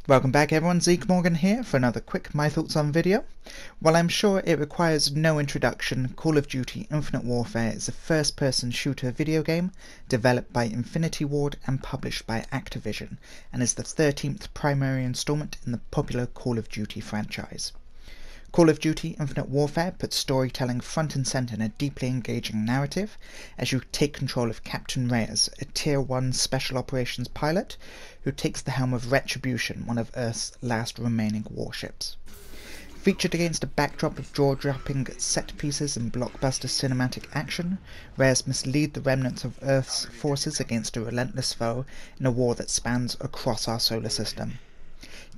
Welcome back everyone, Zeke here for another quick My Thoughts on video. While I'm sure it requires no introduction, Call of Duty Infinite Warfare is a first-person shooter video game developed by Infinity Ward and published by Activision, and is the 13th primary installment in the popular Call of Duty franchise. Call of Duty Infinite Warfare puts storytelling front and centre in a deeply engaging narrative as you take control of Captain Reyes, a Tier 1 Special Operations pilot who takes the helm of Retribution, one of Earth's last remaining warships. Featured against a backdrop of jaw-dropping set pieces and blockbuster cinematic action, Reyes must lead the remnants of Earth's forces against a relentless foe in a war that spans across our solar system.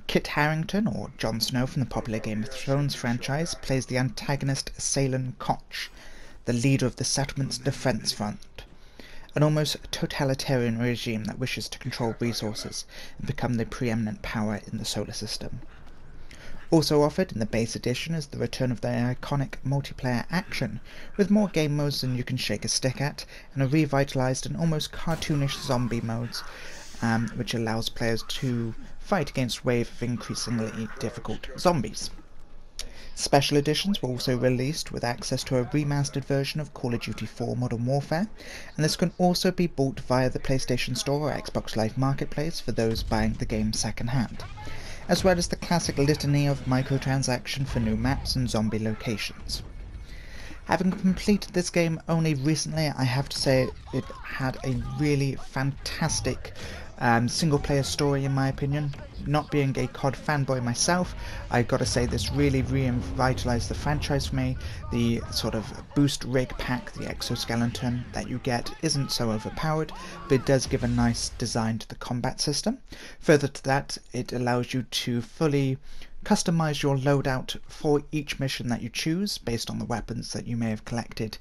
Kit Harrington, or Jon Snow from the popular Game of Thrones franchise, plays the antagonist Salen Kotch, the leader of the settlement's defence front, an almost totalitarian regime that wishes to control resources and become the preeminent power in the solar system. Also offered in the base edition is the return of the iconic multiplayer action, with more game modes than you can shake a stick at, and a revitalised and almost cartoonish zombie modes, which allows players to fight against a wave of increasingly difficult zombies. Special editions were also released with access to a remastered version of Call of Duty 4 Modern Warfare, and this can also be bought via the PlayStation Store or Xbox Live Marketplace for those buying the game second-hand, as well as the classic litany of microtransactions for new maps and zombie locations. Having completed this game only recently, I have to say it had a really fantastic single-player story in my opinion. Not being a COD fanboy myself, I've got to say this really revitalised the franchise for me. The sort of boost rig pack, the exoskeleton that you get, isn't so overpowered, but it does give a nice design to the combat system. Further to that, it allows you to fully customize your loadout for each mission that you choose based on the weapons that you may have collected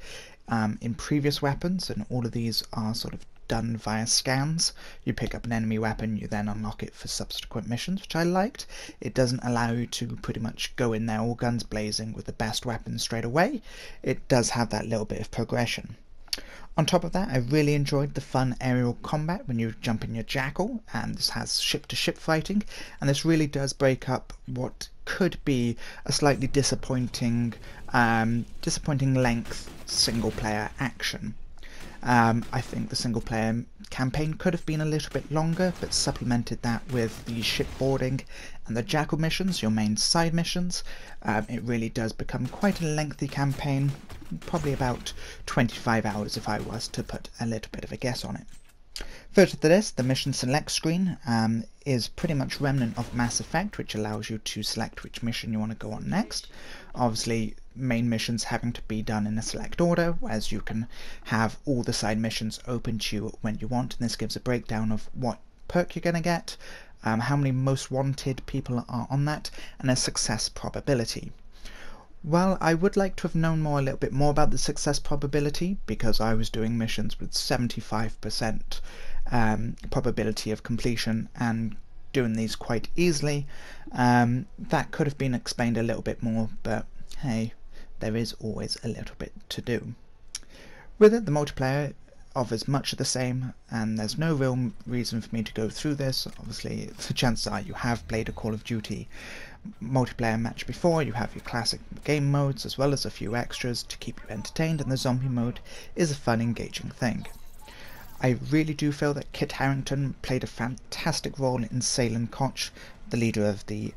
in previous weapons, and all of these are sort of done via scans. You pick up an enemy weapon, you then unlock it for subsequent missions, which I liked. It doesn't allow you to pretty much go in there all guns blazing with the best weapons straight away. It does have that little bit of progression. On top of that, I really enjoyed the fun aerial combat when you jump in your Jackal, and this has ship-to-ship fighting, and this really does break up what could be a slightly disappointing length single-player action. I think the single-player campaign could have been a little bit longer, but supplemented that with the shipboarding and the Jackal missions, your main side missions. It really does become quite a lengthy campaign, probably about 25 hours if I was to put a little bit of a guess on it. Further to this, the mission select screen is pretty much remnant of Mass Effect, which allows you to select which mission you want to go on next. Obviously, main missions having to be done in a select order, whereas you can have all the side missions open to you when you want, and this gives a breakdown of what perk you're going to get, how many most wanted people are on that, and a success probability. Well, I would like to have known a little bit more about the success probability, because I was doing missions with 75% probability of completion and doing these quite easily. That could have been explained a little bit more, but hey, there is always a little bit to do. With it, the multiplayer offers much of the same, and there's no real reason for me to go through this. Obviously, the chances are you have played a Call of Duty multiplayer match before. You have your classic game modes as well as a few extras to keep you entertained, and the zombie mode is a fun, engaging thing. I really do feel that Kit Harrington played a fantastic role in Salen Kotch, the leader of the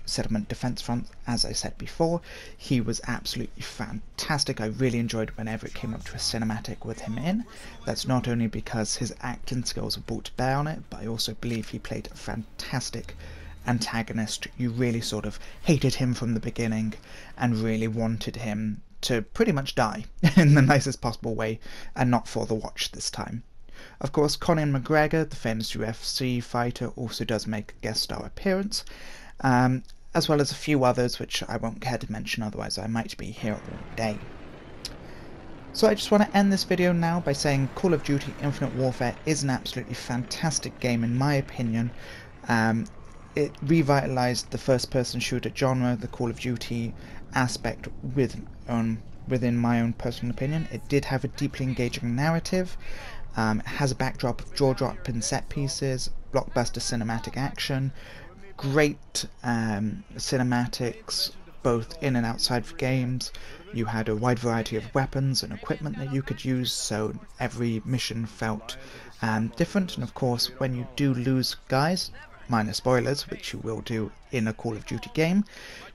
settlement defence front. As I said before, he was absolutely fantastic. I really enjoyed whenever it came up to a cinematic with him in. That's not only because his acting skills were brought to bear on it, but I also believe he played a fantastic antagonist. You really sort of hated him from the beginning and really wanted him to pretty much die in the nicest possible way, and not for the watch this time. Of course, Conor McGregor, the famous UFC fighter, also does make a guest star appearance, as well as a few others which I won't care to mention, otherwise I might be here all day. So I just want to end this video now by saying Call of Duty Infinite Warfare is an absolutely fantastic game in my opinion. It revitalised the first-person shooter genre, the Call of Duty aspect within my own personal opinion. It did have a deeply engaging narrative, it has a backdrop of jaw-dropping set pieces, blockbuster cinematic action, great cinematics, both in and outside of games. You had a wide variety of weapons and equipment that you could use, so every mission felt different. And of course, when you do lose guys, minor spoilers, which you will do in a Call of Duty game,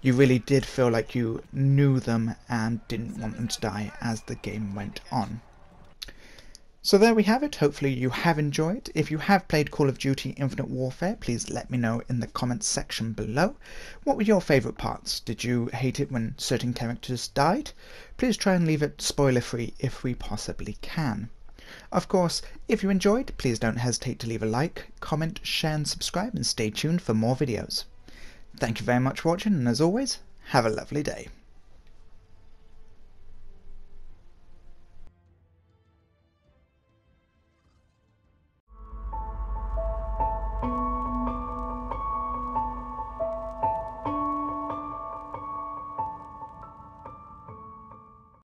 you really did feel like you knew them and didn't want them to die as the game went on. So there we have it. Hopefully you have enjoyed. If you have played Call of Duty Infinite Warfare, please let me know in the comments section below. What were your favourite parts? Did you hate it when certain characters died? Please try and leave it spoiler free if we possibly can. Of course, if you enjoyed, please don't hesitate to leave a like, comment, share and subscribe, and stay tuned for more videos. Thank you very much for watching, and as always, have a lovely day.